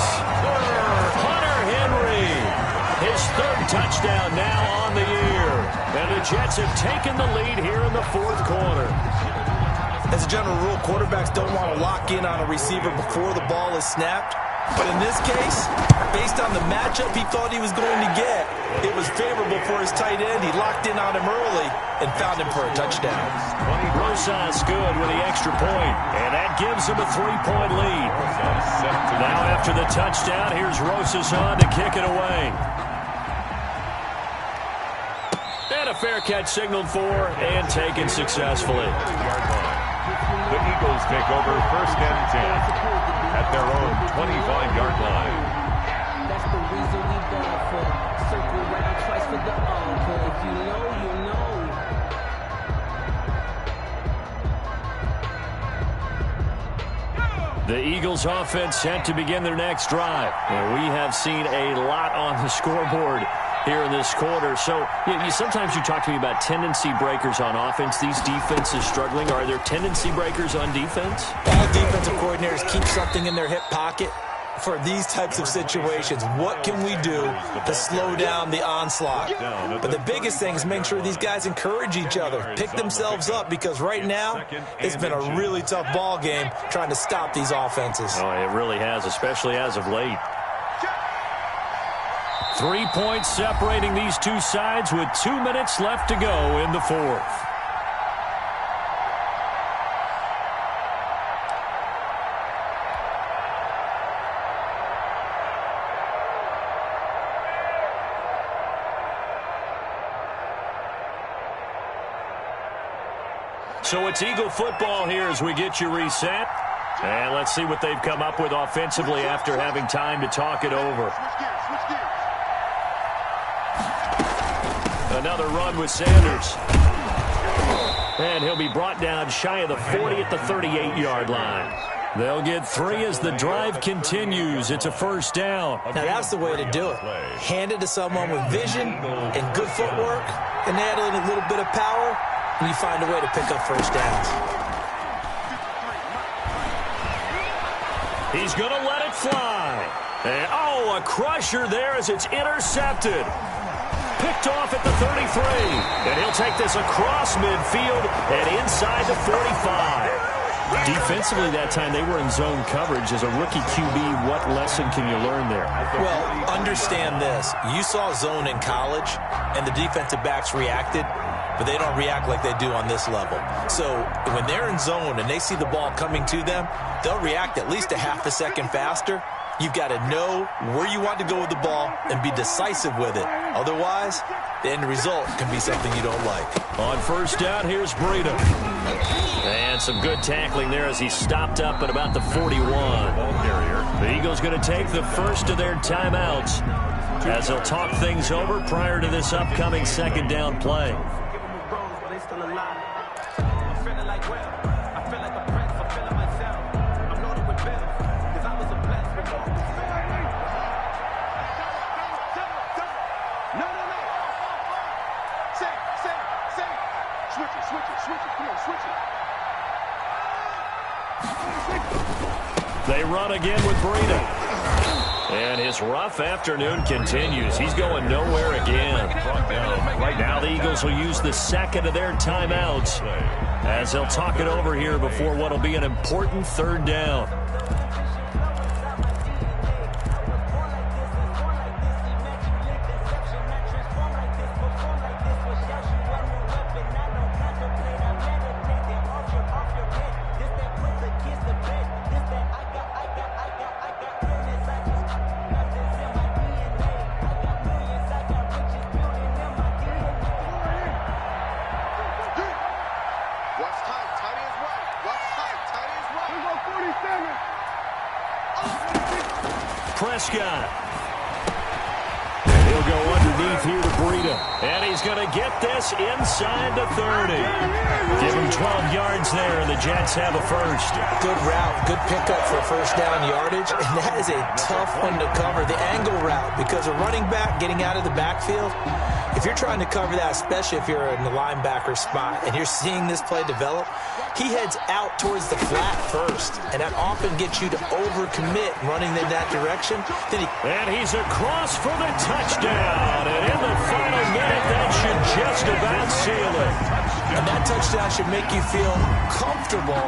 Hunter Henry. His 3rd touchdown now on the year. And the Jets have taken the lead here in the 4th quarter. As a general rule, quarterbacks don't want to lock in on a receiver before the ball is snapped. But in this case, based on the matchup matchup he thought he was going to get. It was favorable for his tight end. He locked in on him early and found him for a touchdown. Rosas good with the extra point, and that gives him a 3-point lead. Now after the touchdown, here's Rosas on to kick it away. And a fair catch signaled for and taken successfully. The Eagles take over 1st and 10 at their own 25-yard line. That's the reason we ball for. Circle round twice for the encore. If you know, you know. The Eagles offense set to begin their next drive. And we have seen a lot on the scoreboard here in this quarter. So sometimes you talk to me about tendency breakers on offense. These defenses struggling. Are there tendency breakers on defense? All defensive coordinators keep something in their hip pocket for these types of situations. What can we do to slow down the onslaught? But the biggest thing is make sure these guys encourage each other, pick themselves up, because right now it's been a really tough ball game trying to stop these offenses. Oh, it really has, especially as of late. 3 points separating these two sides with 2 minutes left to go in the fourth. So it's Eagle football here as we get you reset. And let's see what they've come up with offensively after having time to talk it over. Another run with Sanders. And he'll be brought down shy of the 40 at the 38-yard line. They'll get 3 as the drive continues. It's a first down. Now that's the way to do it. Hand it to someone with vision and good footwork, and add in a little bit of power, and you find a way to pick up first downs. He's going to let it fly. And, a crusher there as it's intercepted. Picked off at the 33. And he'll take this across midfield and inside the 45. Defensively that time, they were in zone coverage. As a rookie QB, what lesson can you learn there? Well, understand this. You saw zone in college, and the defensive backs reacted, but they don't react like they do on this level. So when they're in zone and they see the ball coming to them, they'll react at least a half a second faster. You've got to know where you want to go with the ball and be decisive with it. Otherwise, the end result can be something you don't like. On first down, here's Breida. And some good tackling there as he stopped up at about the 41. The Eagles going to take the first of their timeouts as they'll talk things over prior to this upcoming second down play. They run again with Breida. And his rough afternoon continues. He's going nowhere again. Right now, the Eagles will use the second of their timeouts as they'll talk it over here before what will be an important third down. Prescott. And he'll go underneath here to Breida. And he's going to get this inside the 30. Give him 12 yards there, and the Jets have a first. Good route, good pickup for first down yardage, and that is a tough one to cover, the angle route, because a running back getting out of the backfield, if you're trying to cover that, especially if you're in the linebacker spot and you're seeing this play develop, he heads out towards the flat first, and that often gets you to overcommit running in that direction. And he's across for the touchdown, and in the final minute, that should just about seal it. And that touchdown should make you feel comfortable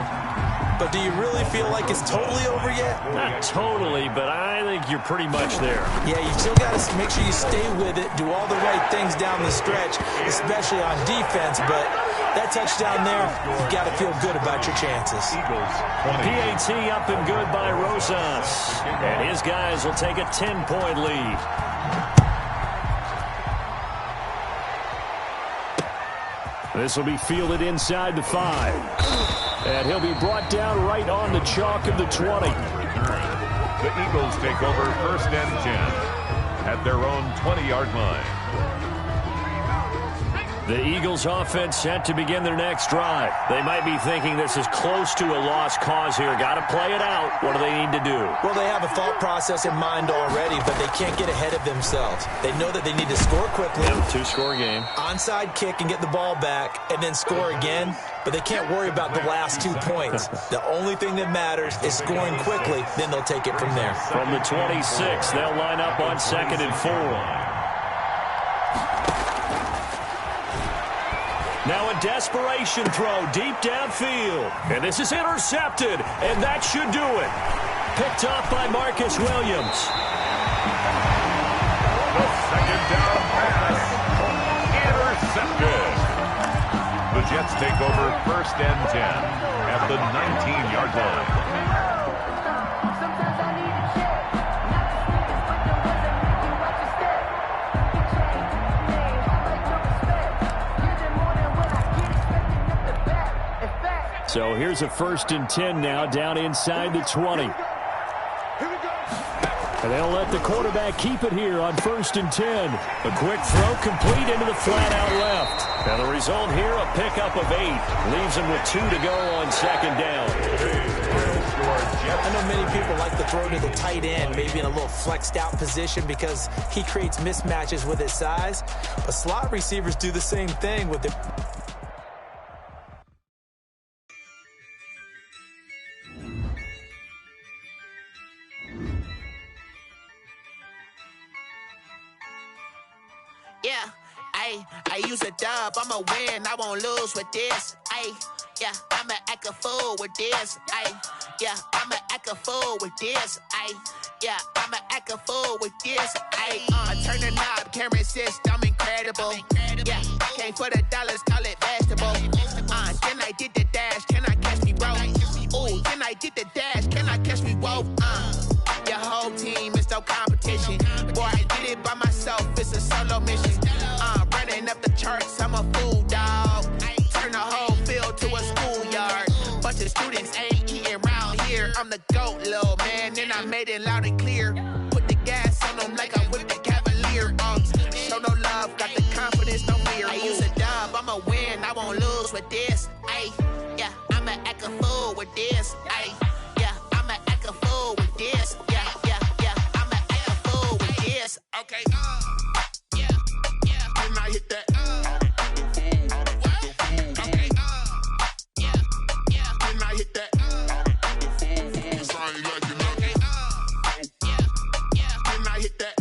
but do you really feel like it's totally over yet? Not totally, but I think you're pretty much there. Yeah, you still got to make sure you stay with it, do all the right things down the stretch, especially on defense, but that touchdown there, you got to feel good about your chances. PAT up and good by Rosas, and his guys will take a 10-point lead. This will be fielded inside the 5. And he'll be brought down right on the chalk of the 20. The Eagles take over 1st and 10 at their own 20-yard line. The Eagles offense set to begin their next drive. They might be thinking this is close to a lost cause here. Got to play it out. What do they need to do? Well, they have a thought process in mind already, but they can't get ahead of themselves. They know that they need to score quickly. Yep, 2-score game. Onside kick and get the ball back and then score again, but they can't worry about the last 2 points. The only thing that matters is scoring quickly, then they'll take it from there. From the 26, they'll line up on 2nd and 4. Now a desperation throw deep downfield. And this is intercepted, and that should do it. Picked off by Marcus Williams. The 2nd down pass. Intercepted. The Jets take over 1st and 10 at the 19-yard line. So here's a 1st and 10 now down inside the 20. And they'll let the quarterback keep it here on 1st and 10. A quick throw complete into the flat out left. And the result here, a pickup of 8. Leaves them with 2 to go on 2nd down. I know many people like to throw to the tight end, maybe in a little flexed out position because he creates mismatches with his size. But slot receivers do the same thing with their... Yeah, I use a dub, I'ma win, I won't lose with this. Yeah, I'ma act a fool with this. Yeah, I'ma act a fool with this. Yeah, I'ma act a fool with this. I turn the knob, camera assist, I'm incredible. Yeah, came for the dollars, call it vegetable. Then I did the dash, can I catch me, bro? Ooh, then I did the dash, can I catch me, whoa? Your whole team is no competition. Boy, I did it by myself, it's a solo mission. Running up the charts, I'm a fool, dog. Turn the whole field to a schoolyard. Bunch of students ain't eating round here. I'm the GOAT, little man, and I made it loud and clear. Put the gas on them like I whipped the Cavalier. Show no love, got the confidence, no fear. I use a dub, I'ma win, I won't lose with this. Yeah, I'ma act a fool with this. Yeah, I'ma act a fool with this. Yeah, I'ma act a fool with this. Okay, yeah, then I hit that. Okay, yeah, then I hit that. I ain't like it, okay, yeah, then I hit that.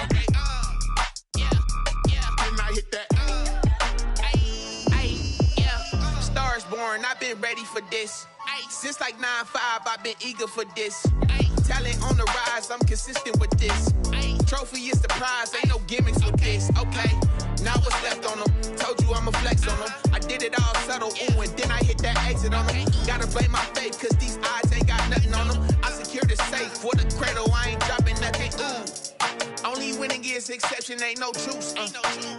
Okay, yeah, then I hit that. Yeah, stars born, I've been ready for this. Since like 9-5, I've been eager for this. Talent on the rise, I'm consistent with this. Trophy is the prize, ain't no gimmicks with this. Okay, now what's left on them? Told you I'ma flex on them. I did it all subtle, ooh, and then I hit that exit on them. Gotta blame my faith, cause these odds ain't got nothing on them. I secured the safe for the cradle, I ain't dropping nothing, ooh. Only winning is exception, ain't no truce.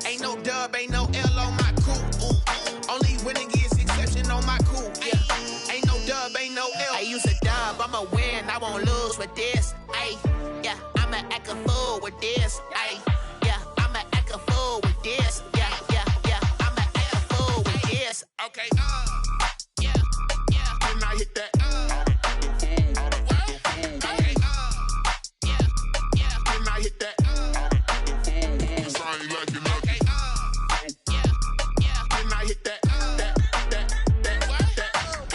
Ain't no dub, ain't no L on my crew. Only winning is exception on my crew. Yeah, ain't no dub, ain't no L. I use a dub, I'ma win, I won't lose with this. Yeah, I'ma act a fool with this. Yeah, I'ma act a fool with this. Yeah, I'ma act a fool with this. Okay, yeah, then I hit that. Okay, yeah, then I hit that. I ain't like it, okay, yeah, then I hit that.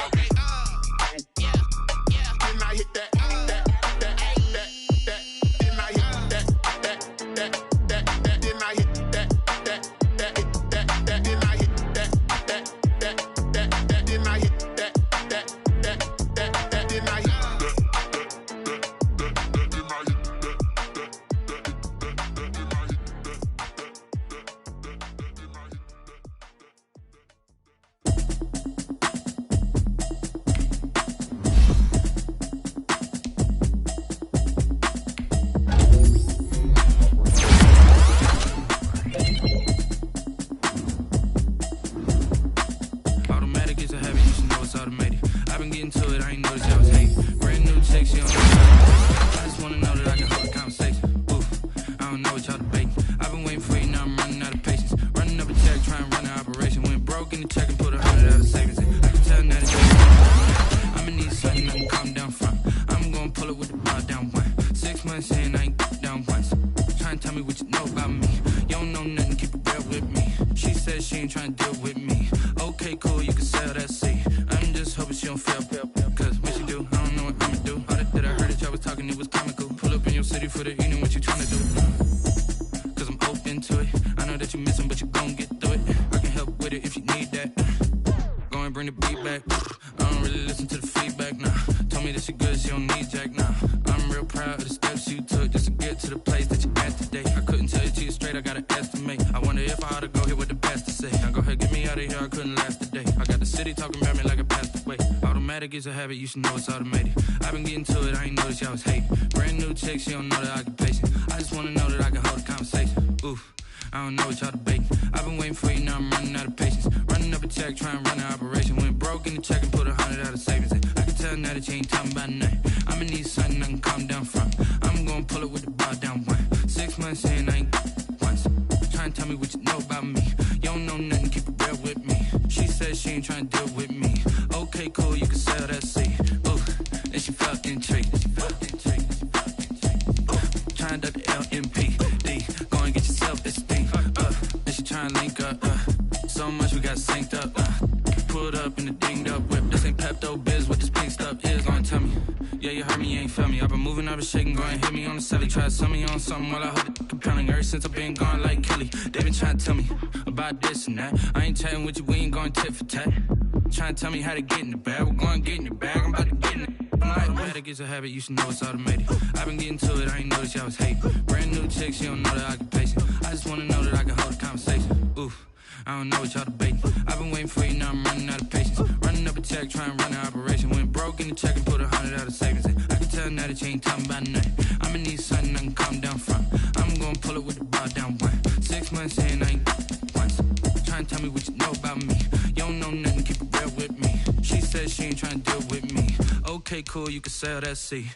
Okay, yeah, then I hit that. Then I hit bow down one. 6 months in, I ain't down once. Trying to tell me what you know about me. You don't know nothing, keep it real with me. She said she ain't trying to deal with me. Okay, cool, you can sell that seat. I'm just hoping she don't fail. Cause when she do, I don't know what I'ma do. All that I heard that y'all was talking, it was comical. Pull up in your city for the evening, what you trying to do? Cause I'm open to it. I know that you missing, but you gon' get through it. I can help with it if you need that. Go and bring the beat back. I don't really listen to the feedback, nah. Told me that she good, she don't need Jack, nah. I'm real proud of the steps you took just to get to the place that you at today. I couldn't tell you to you straight, I gotta estimate. I wonder if I ought to go here with the best to say. Now go ahead, get me out of here, I couldn't last today. I got the city talking about me like I passed away. Automatic is a habit, you should know it's automated. I've been getting to it, I ain't noticed y'all was hating. Brand new chick, she don't know that I can patient. I just wanna know that I can hold a conversation. Oof. I don't know what y'all debating. I've been waiting for you, now I'm running out of patience. Running up a check, trying to run an operation. Went broke in the check and put 100 out of savings. I can tell now that you ain't talking about nothing. I'ma need something I can calm down from. I'm gonna pull it with the bow down one. 6 months in, I ain't once. Trying to tell me what you know about me. You don't know nothing, keep it real with me. She said she ain't trying to deal with me. Okay, cool, you can sell that seat. Ooh, and she felt intrigued. Trying to the LMPD. Go and get yourself esteem. And she trying to link up. So much we got synced up. Pulled up in the dinged up whip. This ain't Pepto Biz, what this pink stuff is. Gonna tell me. Yeah, you heard me, you ain't felt me. I've been moving, I've been shaking, go and hit me on the celly. Try to sell me on something while I hold it compelling. Ever since I've been gone like Kelly, they been trying to tell me about this and that. I ain't chatting with you, we ain't going tit for tat. Trying to tell me how to get in the bag. We're going to get in the bag, I'm about to get in it. Automatic is a habit, you should know it's automated. I've been getting to it, I ain't noticed y'all was hating. Brand new chick, she don't know the occupation. I just wanna know that I can hold a conversation. Oof, I don't know what y'all debating. I've been waiting for you, now I'm running out of patience. Running up a check, trying to run an operation. Went broke in the check and put 100 out of savings. I can tell now that you ain't talking about nothing. I'ma need something I can calm down from. I'm gonna pull it with the bow down one. 6 months in, I ain't once. Trying to tell me what you know about me. You don't know nothing, keep it real with me. She said she ain't trying to deal with me. Okay, cool, you can sell that seat.